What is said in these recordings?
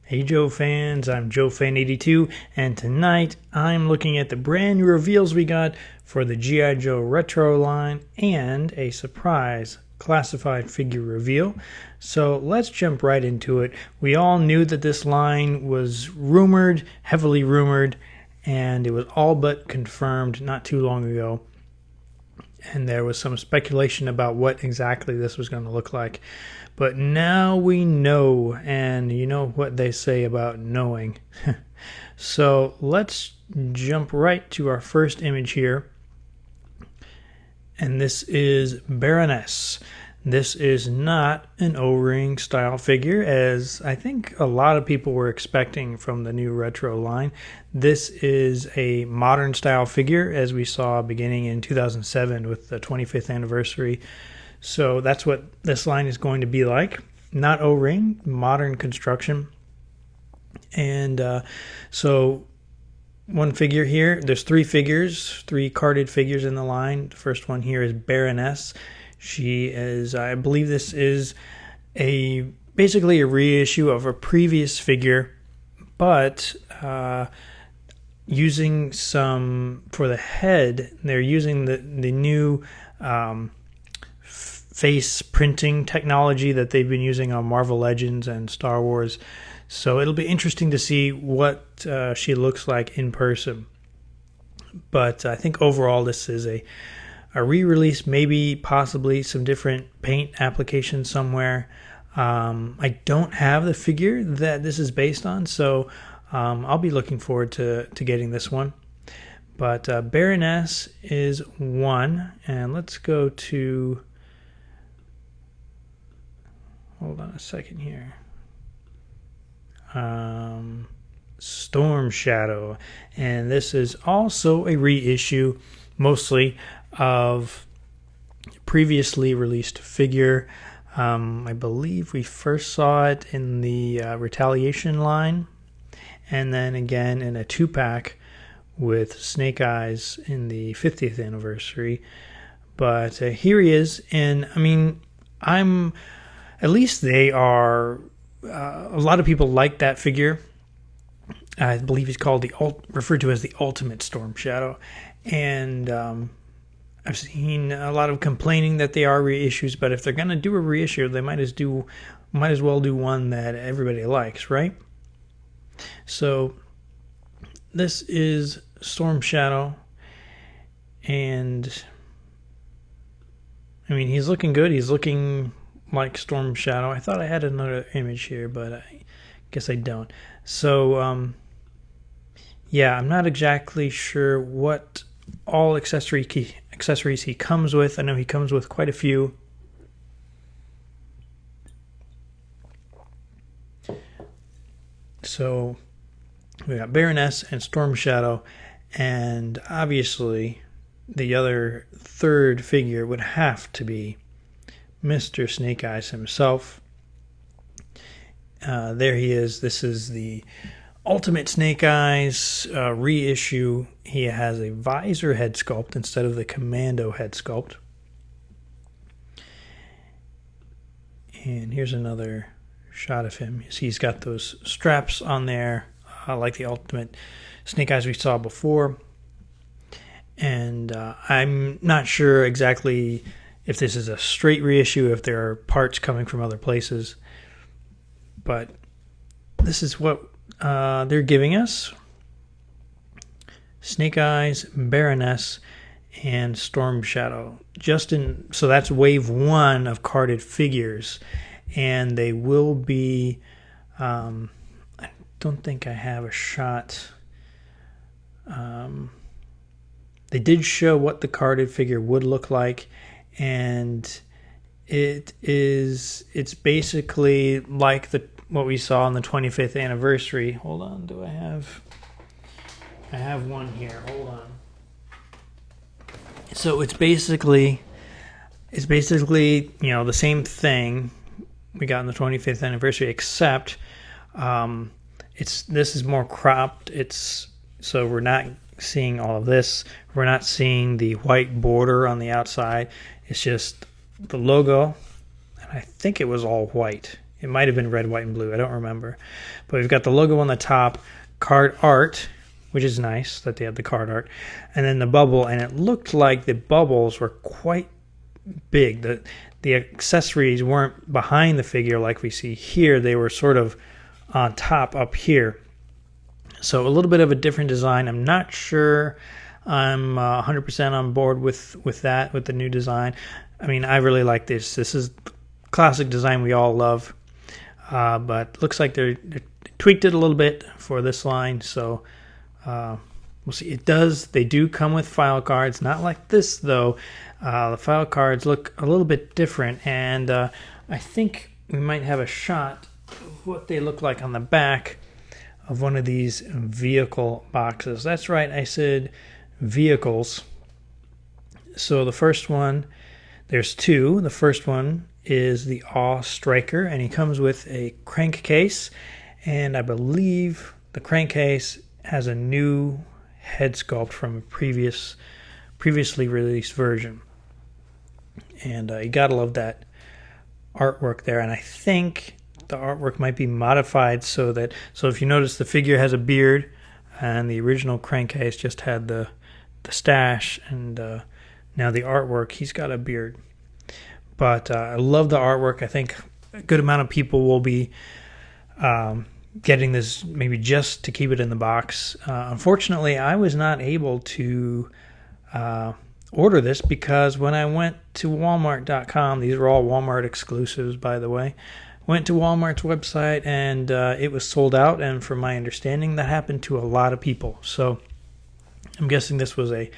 Hey Joe fans, I'm JoeFan82, and tonight I'm looking at the brand new reveals we got for the G.I. Joe Retro line and a surprise classified figure reveal. So let's jump right into it. We all knew that this line was rumored, heavily rumored, and it was all but confirmed not too long ago. And there was some speculation about what exactly this was going to look like. But now we know, and you know what they say about knowing. So let's jump right to our first image here. And this is Baroness. This is not an O-ring style figure, as I think a lot of people were expecting from the new retro line. This is a modern style figure, as we saw beginning in 2007 with the 25th anniversary. So that's what this line is going to be like. Not O-ring, modern construction. And so one figure here, there's three figures, three carded figures in the line. The first one here is Baroness. She is, I believe this is basically a reissue of a previous figure, but using some, for the head, they're using the new face printing technology that they've been using on Marvel Legends and Star Wars. So it'll be interesting to see what she looks like in person. But I think overall this is a re-release, maybe possibly some different paint applications somewhere. I don't have the figure that this is based on, so I'll be looking forward to getting this one. But Baroness is one, and let's go to... Hold on a second here. Storm Shadow. And this is also a reissue, mostly, of previously released figure. I believe we first saw it in the Retaliation line, and then again in a 2-pack with Snake Eyes in the 50th anniversary. But here he is, and I mean, at least they are, a lot of people like that figure. I believe he's called referred to as the Ultimate Storm Shadow. And I've seen a lot of complaining that they are reissues, but if they're going to do a reissue, they might as well do one that everybody likes, right? So this is Storm Shadow, and I mean, he's looking good. He's looking like Storm Shadow. I thought I had another image here, but I guess I don't. So, yeah, I'm not exactly sure what all accessories he comes with. I know he comes with quite a few. So, we got Baroness and Storm Shadow, and obviously the other third figure would have to be Mr. Snake Eyes himself. There he is. This is the Ultimate Snake Eyes reissue. He has a visor head sculpt instead of the Commando head sculpt. And here's another shot of him. He's got those straps on there, like the Ultimate Snake Eyes we saw before. And I'm not sure exactly if this is a straight reissue, if there are parts coming from other places. But this is what they're giving us. Snake Eyes, Baroness, and Storm Shadow. So that's wave 1 of carded figures. And they will be... I don't think I have a shot. They did show what the carded figure would look like. And it's basically like what we saw on the 25th anniversary. Hold on, I have one here. Hold on. So it's basically the same thing we got on the 25th anniversary, except this is more cropped. So we're not seeing all of this. We're not seeing the white border on the outside. It's just the logo, and I think it was all white It might have been red, white, and blue. I don't remember. But we've got the logo on the top, card art, which is nice that they have the card art, and then the bubble, and it looked like the bubbles were quite big. The accessories weren't behind the figure like we see here. They were sort of on top up here. So a little bit of a different design. I'm not sure I'm 100% on board with that, with the new design. I mean, I really like this. This is classic design we all love. But looks like they tweaked it a little bit for this line. So we'll see. They do come with file cards. Not like this, though. The file cards look a little bit different. And I think we might have a shot of what they look like on the back of one of these vehicle boxes. That's right, I said vehicles. So the first one, there's two. The first one is the Awe Striker, and he comes with a crankcase, and I believe the crankcase has a new head sculpt from a previously released version. And you gotta love that artwork there, and I think the artwork might be modified so if you notice, the figure has a beard, and the original crankcase just had the stash, and now the artwork, he's got a beard. But I love the artwork. I think a good amount of people will be getting this maybe just to keep it in the box. Unfortunately, I was not able to order this because when I went to Walmart.com, these are all Walmart exclusives, by the way, went to Walmart's website, and it was sold out, and from my understanding, that happened to a lot of people. So I'm guessing this was a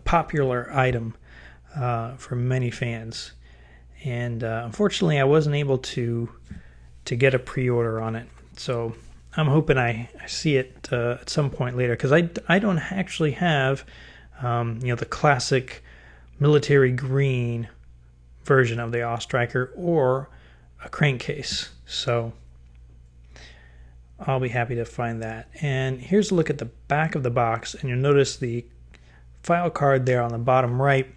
popular item for many fans. And unfortunately, I wasn't able to get a pre-order on it. So I'm hoping I see it at some point later, because I don't actually have the classic military green version of the Awe Striker or a crankcase. So I'll be happy to find that. And here's a look at the back of the box, and you'll notice the file card there on the bottom right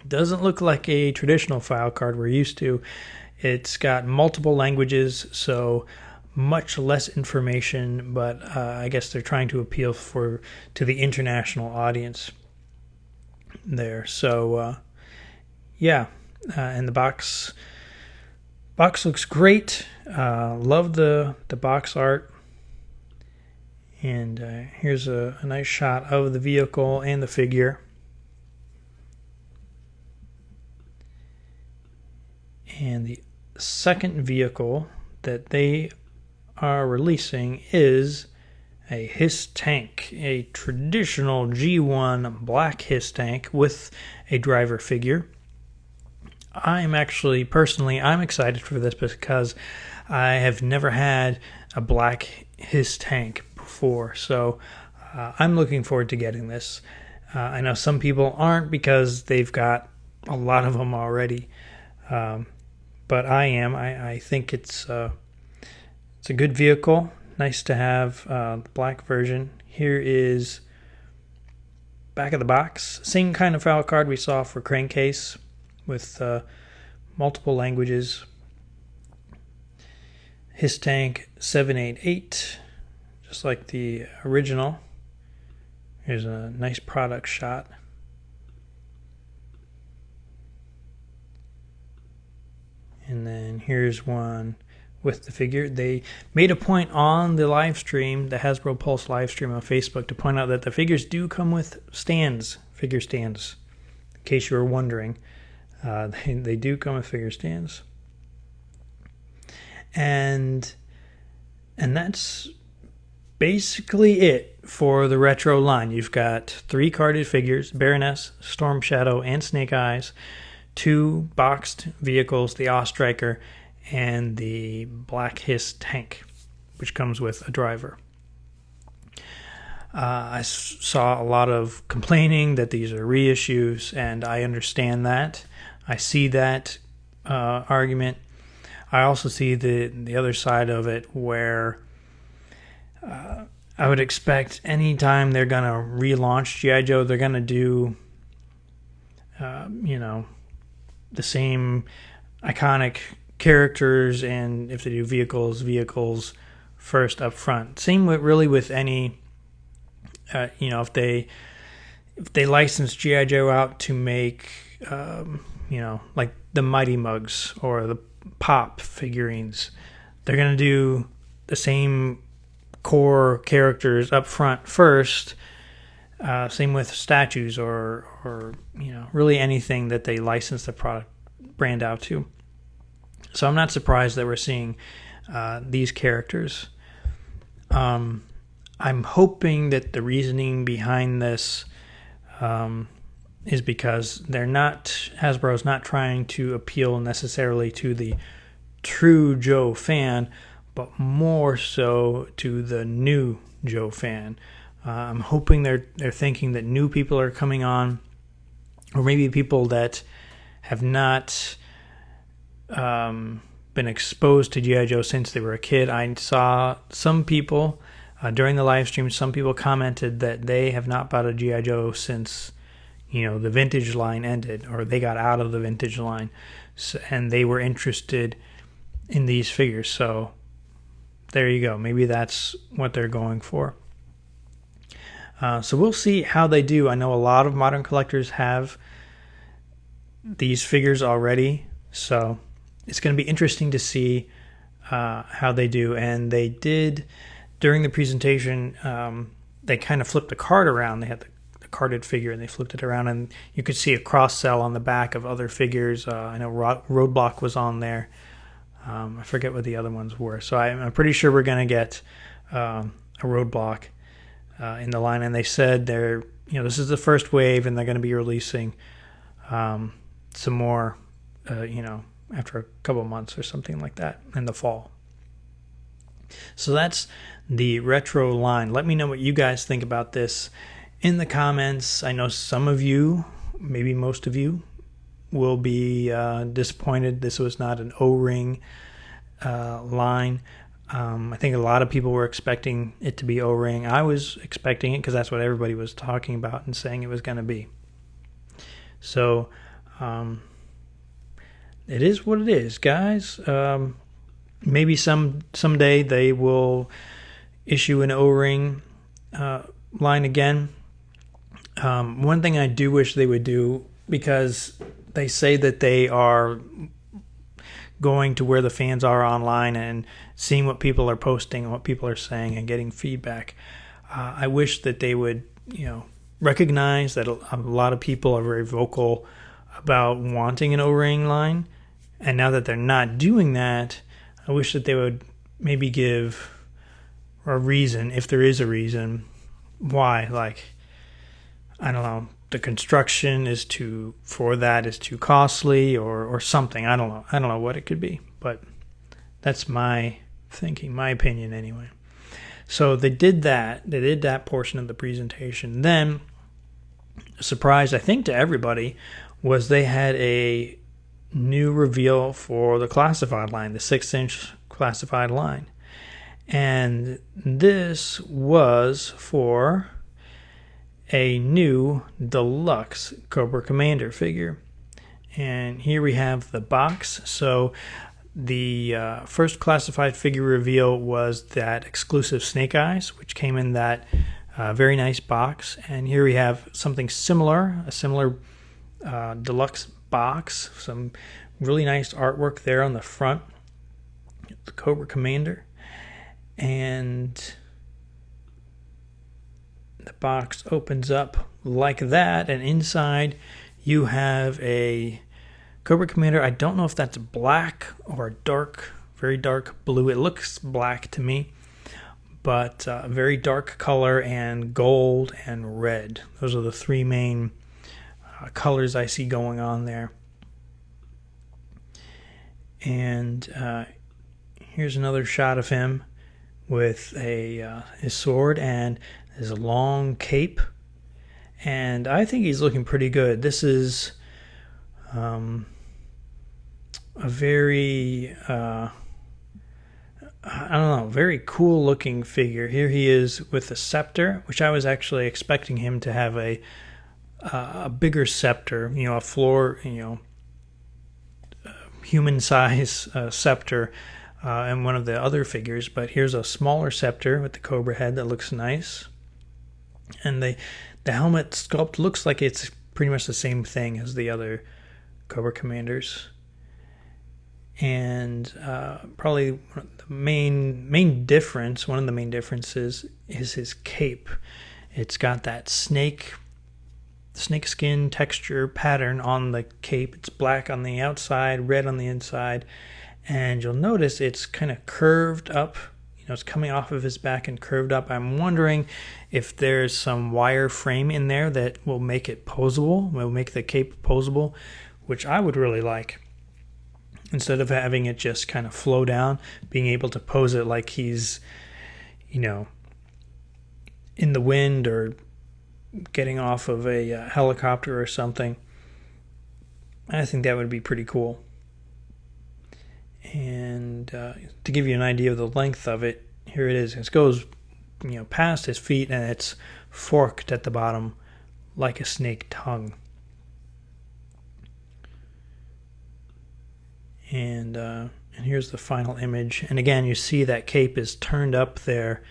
doesn't look like a traditional file card we're used to. It's got multiple languages, so much less information, but I guess they're trying to appeal to the international audience there. So and the box looks great. Love the box art. And here's a nice shot of the vehicle and the figure. And the second vehicle that they are releasing is a HISS tank, a traditional G1 black HISS tank with a driver figure. I'm excited for this because I have never had a black HISS tank before, so I'm looking forward to getting this. I know some people aren't because they've got a lot of them already, but I am. I think it's a good vehicle. Nice to have the black version. Here is back of the box. Same kind of file card we saw for crankcase with multiple languages. HISS tank 788, just like the original. Here's a nice product shot. And then here's one with the figure. They made a point on the live stream, the Hasbro Pulse live stream on Facebook, to point out that the figures do come with stands, figure stands. In case you were wondering, they do come with figure stands. And that's basically it for the retro line. You've got 3 carded figures, Baroness, Storm Shadow, and Snake Eyes. 2 boxed vehicles, the Awe Striker and the black HISS tank, which comes with a driver. I saw a lot of complaining that these are reissues, and I understand that. I see that argument. I also see the other side of it, where I would expect any time they're going to relaunch G.I. Joe, they're going to do, the same iconic characters, and if they do vehicles first up front. Same with really with any, if they license G.I. Joe out to make, like the Mighty Mugs or the Pop figurines, they're going to do the same core characters up front first. Same with statues or really anything that they license the product brand out to. So I'm not surprised that we're seeing these characters. I'm hoping that the reasoning behind this is because Hasbro's not trying to appeal necessarily to the true Joe fan, but more so to the new Joe fan. I'm hoping they're thinking that new people are coming on, or maybe people that have not been exposed to G.I. Joe since they were a kid. I saw some people during the live stream, some people commented that they have not bought a G.I. Joe since the vintage line ended, or they got out of the vintage line, and they were interested in these figures. So there you go. Maybe that's what they're going for. So we'll see how they do. I know a lot of modern collectors have these figures already, so it's going to be interesting to see how they do. And they did, during the presentation, they kind of flipped the card around. They had the carded figure, and they flipped it around, and you could see a cross-sell on the back of other figures. I know Roadblock was on there. I forget what the other ones were. So I'm pretty sure we're going to get a Roadblock in the line, and they said this is the first wave, and they're going to be releasing some more, after a couple of months or something like that in the fall. So that's the retro line. Let me know what you guys think about this in the comments. I know some of you, maybe most of you, will be disappointed this was not an O-ring line. I think a lot of people were expecting it to be O-ring. I was expecting it because that's what everybody was talking about and saying it was going to be. So it is what it is, guys. Maybe someday they will issue an O-ring line again. One thing I do wish they would do, because they say that they are going to where the fans are online and seeing what people are posting and what people are saying and getting feedback. I wish that they would, recognize that a lot of people are very vocal about wanting an O-ring line. And now that they're not doing that, I wish that they would maybe give a reason, if there is a reason, why. Like, I don't know, the construction is too costly or something. I don't know what it could be, but that's my thinking, my opinion anyway. So they did that. They did that portion of the presentation. Then, a surprise, I think, to everybody was they had a new reveal for the Classified line, the 6-inch Classified line. And this was for a new Deluxe Cobra Commander figure. And here we have the box. So the first Classified figure reveal was that exclusive Snake Eyes, which came in that very nice box. And here we have something similar, a similar Deluxe box. Some really nice artwork there on the front, the Cobra Commander. And the box opens up like that, and inside you have a Cobra Commander. I don't know if that's black or dark, very dark blue. It looks black to me, but very dark color, and gold and red. Those are the three main colors I see going on there. And here's another shot of him with his sword and his long cape, and I think he's looking pretty good. This is a very very cool looking figure. Here he is with the scepter, which I was actually expecting him to have a bigger scepter, a floor, human size scepter in one of the other figures, but here's a smaller scepter with the cobra head that looks nice. And the helmet sculpt looks like it's pretty much the same thing as the other Cobra Commanders. And probably the main difference, one of the main differences, is his cape. It's got that snake skin texture pattern on the cape. It's black on the outside, red on the inside, and you'll notice it's kind of curved up. It's coming off of his back and curved up. I'm wondering if there's some wire frame in there that will make it posable, will make the cape posable, which I would really like. Instead of having it just kind of flow down, being able to pose it like he's, in the wind or getting off of a helicopter or something. I think that would be pretty cool. And to give you an idea of the length of it, here it is. It goes, past his feet, and it's forked at the bottom like a snake tongue. And here's the final image. And again, you see that cape is turned up there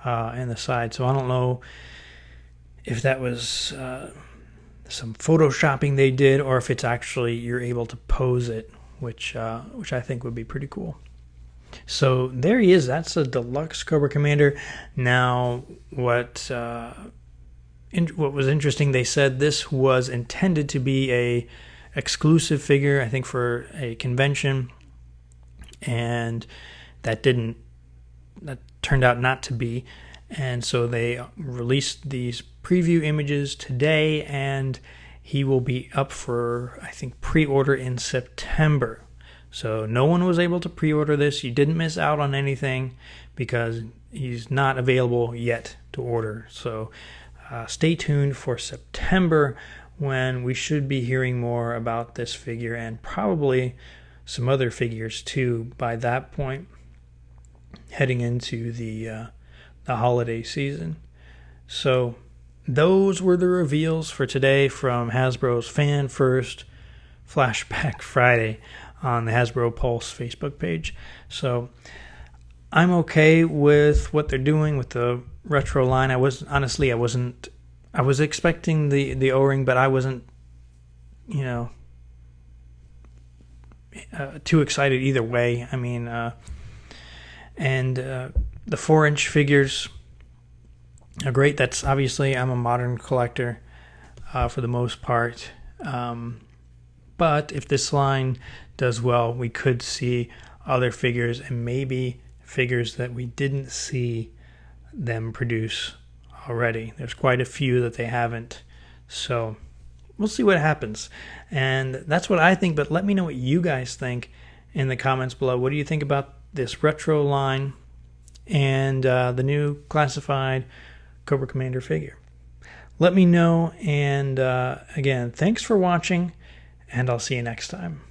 in the side. So I don't know if that was some photoshopping they did, or if it's actually you're able to pose it, which I think would be pretty cool. So there he is. That's a Deluxe Cobra Commander. Now, what was interesting, they said this was intended to be a exclusive figure, I think, for a convention, and that turned out not to be. And so they released these preview images today, and he will be up for, I think, pre-order in September. So no one was able to pre-order this. You didn't miss out on anything because he's not available yet to order. So stay tuned for September, when we should be hearing more about this figure, and probably some other figures too by that point, heading into the holiday season. So those were the reveals for today from Hasbro's Fan First Flashback Friday on the Hasbro Pulse Facebook page. So I'm okay with what they're doing with the retro line. I was expecting the O-ring, but I wasn't, too excited either way. I mean, and the 4-inch figures are great. That's obviously, I'm a modern collector for the most part. But if this line does well, we could see other figures, and maybe figures that we didn't see them produce already. There's quite a few that they haven't. So we'll see what happens. And that's what I think, but let me know what you guys think in the comments below. What do you think about this retro line and the new Classified Cobra Commander figure? Let me know, and again, thanks for watching, and I'll see you next time.